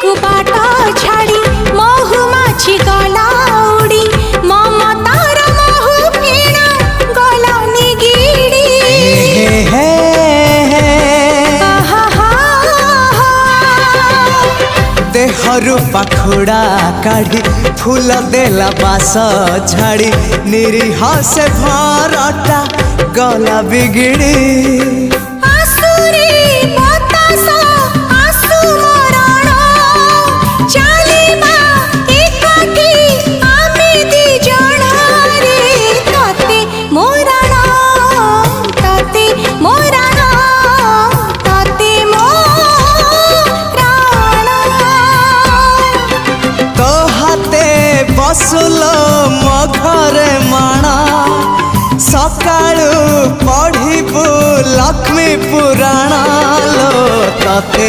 को बाटा छाड़ी महु माछी गला उड़ी ममतार महु फेणा गला निगिड़ी देहरु पाखुड़ा काढ़ी फूल देला बास झाड़ी निरीह से भरटा गला बिगिड़ी बसुल मो घरे माणा सकाळु पढ़िबु लक्ष्मी पुराण लो तते